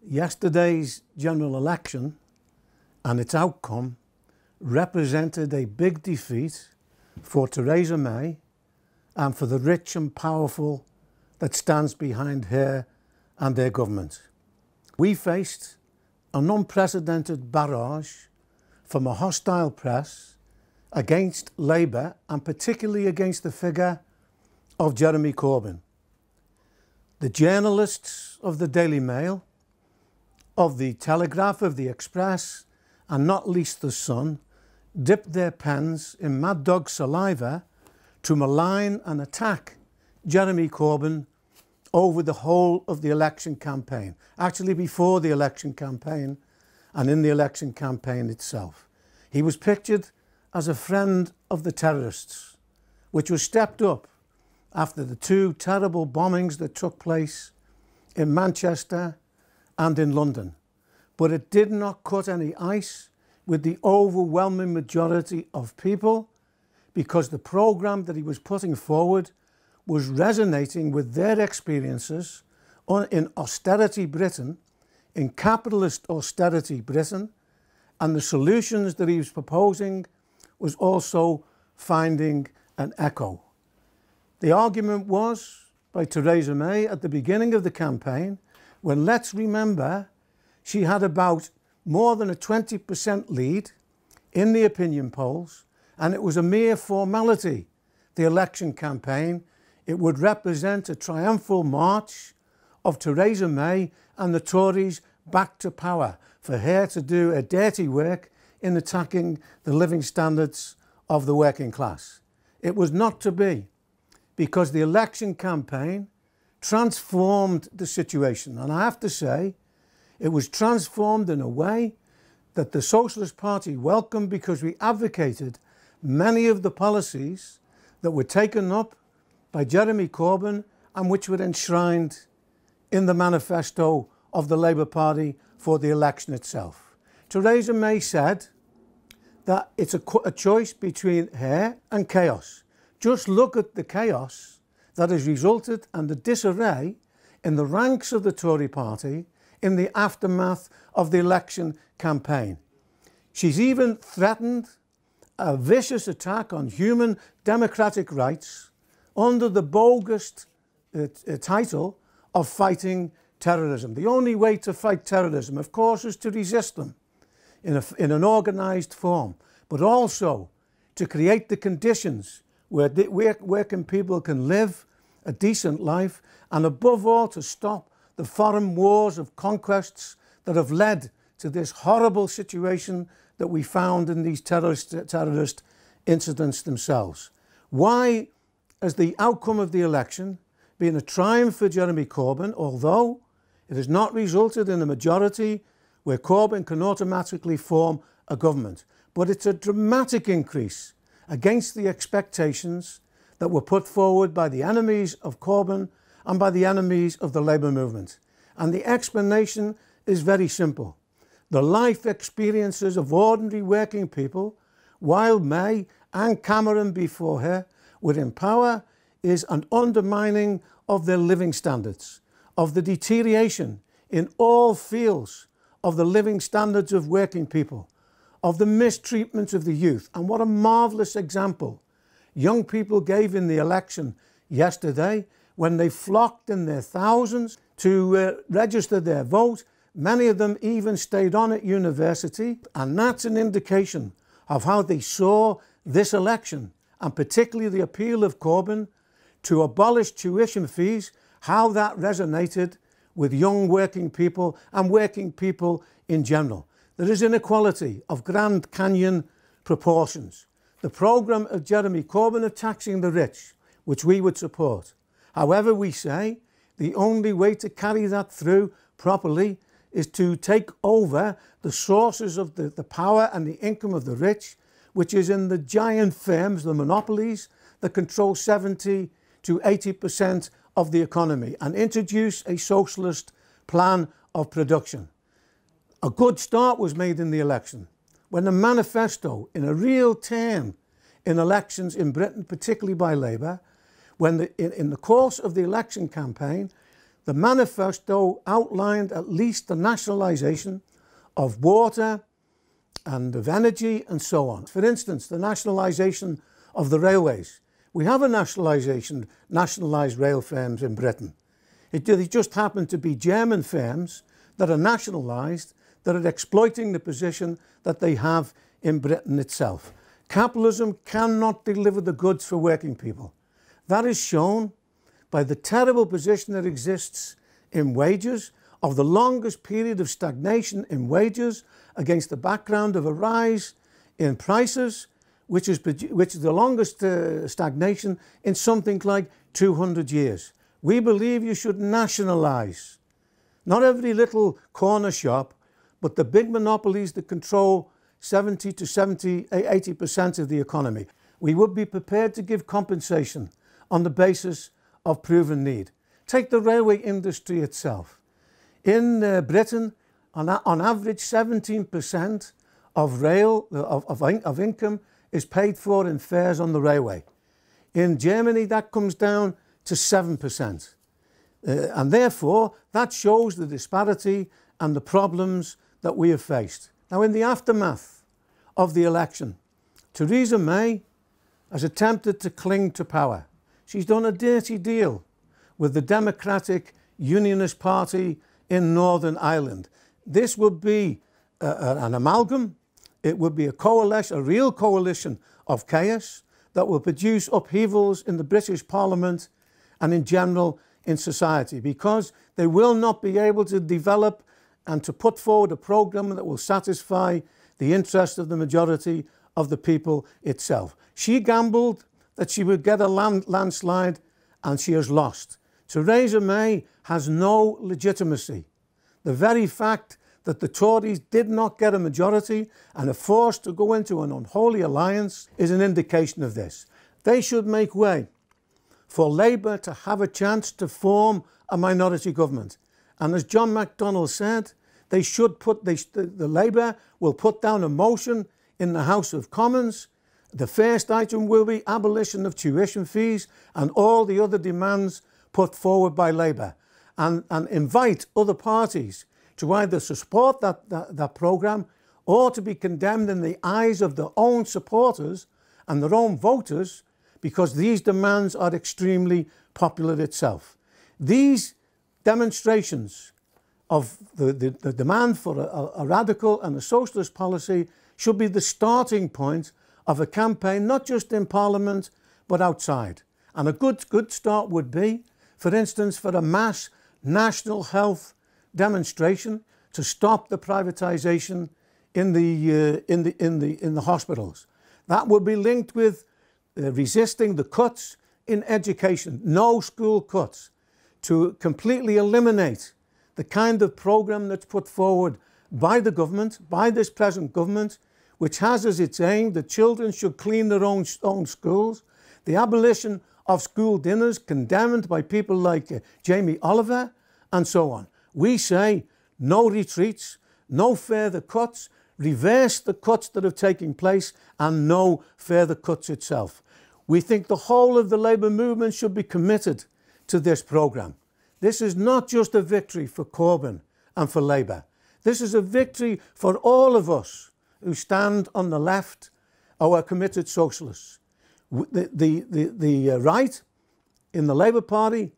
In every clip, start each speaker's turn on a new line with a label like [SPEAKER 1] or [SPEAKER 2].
[SPEAKER 1] Yesterday's general election and its outcome represented a big defeat for Theresa May and for the rich and powerful that stands behind her and their government. We faced an unprecedented barrage from a hostile press against Labour and particularly against the figure of Jeremy Corbyn. The journalists of the Daily Mail, of the Telegraph, of the Express, and not least the Sun, dipped their pens in mad dog saliva to malign and attack Jeremy Corbyn over the whole of the election campaign, actually before the election campaign and in the election campaign itself. He was pictured as a friend of the terrorists, which was stepped up after the two terrible bombings that took place in Manchester and in London. But it did not cut any ice with the overwhelming majority of people, because the programme that he was putting forward was resonating with their experiences in austerity Britain, in capitalist austerity Britain, and the solutions that he was proposing was also finding an echo. The argument was by Theresa May at the beginning of the campaign, when, let's remember, she had about more than a 20% lead in the opinion polls, and it was a mere formality, the election campaign. It would represent a triumphal march of Theresa May and the Tories back to power, for her to do a dirty work in attacking the living standards of the working class. It was not to be, because the election campaign transformed the situation. And I have to say, it was transformed in a way that the Socialist Party welcomed, because we advocated many of the policies that were taken up by Jeremy Corbyn and which were enshrined in the manifesto of the Labour Party for the election itself. Theresa May said that it's a choice between her and chaos. Just look at the chaos that has resulted and the disarray in the ranks of the Tory party in the aftermath of the election campaign. She's even threatened a vicious attack on human democratic rights under the bogus title of fighting terrorism. The only way to fight terrorism, of course, is to resist them in an organised form, but also to create the conditions where working people can live a decent life, and above all to stop the foreign wars of conquests that have led to this horrible situation that we found in these terrorist incidents themselves. Why has the outcome of the election been a triumph for Jeremy Corbyn, although it has not resulted in a majority where Corbyn can automatically form a government? But it's a dramatic increase against the expectations that were put forward by the enemies of Corbyn and by the enemies of the Labour movement. And the explanation is very simple. The life experiences of ordinary working people, while May and Cameron before her were in power, is an undermining of their living standards, of the deterioration in all fields of the living standards of working people, of the mistreatment of the youth. And what a marvellous example young people gave in the election yesterday, when they flocked in their thousands to register their vote. Many of them even stayed on at university, and that's an indication of how they saw this election, and particularly the appeal of Corbyn to abolish tuition fees, how that resonated with young working people and working people in general. There is inequality of Grand Canyon proportions. The programme of Jeremy Corbyn of taxing the rich, which we would support. However, we say the only way to carry that through properly is to take over the sources of the power and the income of the rich, which is in the giant firms, the monopolies, that control 70 to 80% of the economy, and introduce a socialist plan of production. A good start was made in the election when the manifesto, in a real turn in elections in Britain, particularly by Labour, when in the course of the election campaign, The manifesto outlined at least the nationalisation of water and of energy and so on. For instance, the nationalisation of the railways. We have a nationalised rail firms in Britain. It just happened to be German firms that are nationalised, that are exploiting the position that they have in Britain itself. Capitalism cannot deliver the goods for working people. That is shown by the terrible position that exists in wages, of the longest period of stagnation in wages against the background of a rise in prices, which is the longest stagnation in something like 200 years. We believe you should nationalise, not every little corner shop, but the big monopolies that control 70 to 80% of the economy. We would be prepared to give compensation on the basis of proven need. Take the railway industry itself. In Britain, on average, 17% of income is paid for in fares on the railway. In Germany, that comes down to 7%. And therefore, that shows the disparity and the problems that we have faced. Now, in the aftermath of the election, Theresa May has attempted to cling to power. She's done a dirty deal with the Democratic Unionist Party in Northern Ireland. This would be an amalgam. It would be a coalition, a real coalition of chaos that will produce upheavals in the British Parliament and in general in society, because they will not be able to develop and to put forward a programme that will satisfy the interests of the majority of the people itself. She gambled that she would get a landslide, and she has lost. Theresa May has no legitimacy. The very fact that the Tories did not get a majority and are forced to go into an unholy alliance is an indication of this. They should make way for Labour to have a chance to form a minority government. And as John MacDonald said, the Labour will put down a motion in the House of Commons. The first item will be abolition of tuition fees and all the other demands put forward by Labour, and invite other parties to either support that programme or to be condemned in the eyes of their own supporters and their own voters, because these demands are extremely popular itself. These demonstrations of the demand for a radical and a socialist policy should be the starting point of a campaign, not just in Parliament, but outside. And a good start would be, for instance, for a mass national health demonstration to stop the privatisation in the hospitals. That would be linked with resisting the cuts in education, no school cuts, to completely eliminate the kind of programme that's put forward by the government, by this present government, which has as its aim that children should clean their own schools, the abolition of school dinners condemned by people like Jamie Oliver, and so on. We say no retreats, no further cuts, reverse the cuts that have taken place, and no further cuts itself. We think the whole of the Labour movement should be committed to this programme. This is not just a victory for Corbyn and for Labour. This is a victory for all of us who stand on the left or are committed socialists. The right in the Labour Party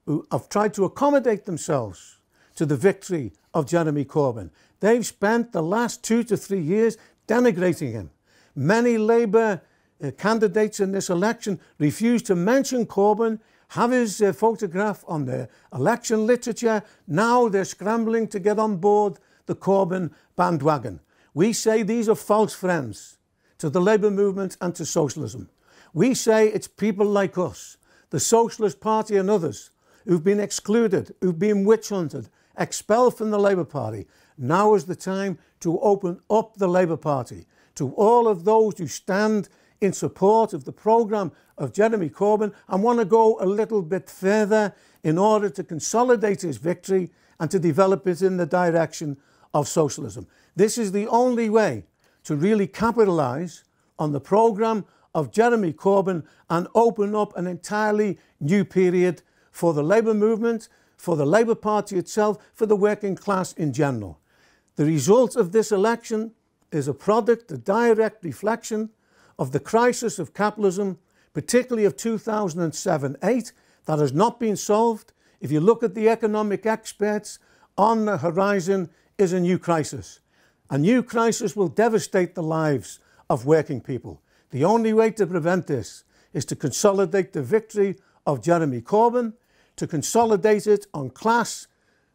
[SPEAKER 1] who have tried to accommodate themselves to the victory of Jeremy Corbyn. They've spent the last 2 to 3 years denigrating him. Many Labour candidates in this election refused to mention Corbyn, have his photograph on their election literature. Now they're scrambling to get on board the Corbyn bandwagon. We say these are false friends to the Labour movement and to socialism. We say it's people like us, the Socialist Party and others, who've been excluded, who've been witch hunted, expelled from the Labour Party. Now is the time to open up the Labour Party to all of those who stand in support of the programme of Jeremy Corbyn and want to go a little bit further in order to consolidate his victory and to develop it in the direction of socialism. This is the only way to really capitalise on the programme of Jeremy Corbyn and open up an entirely new period for the Labour movement, for the Labour Party itself, for the working class in general. The result of this election is a product, a direct reflection of the crisis of capitalism, particularly of 2007-8, that has not been solved. If you look at the economic experts, on the horizon is a new crisis. A new crisis will devastate the lives of working people. The only way to prevent this is to consolidate the victory of Jeremy Corbyn, to consolidate it on class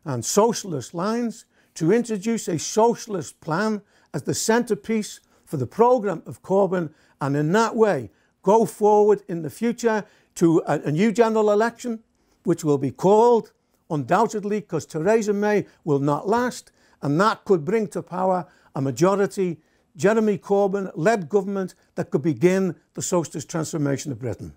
[SPEAKER 1] and socialist lines, to introduce a socialist plan as the centrepiece for the programme of Corbyn, and in that way go forward in the future to a new general election, which will be called undoubtedly because Theresa May will not last, and that could bring to power a majority Jeremy Corbyn-led government that could begin the socialist transformation of Britain.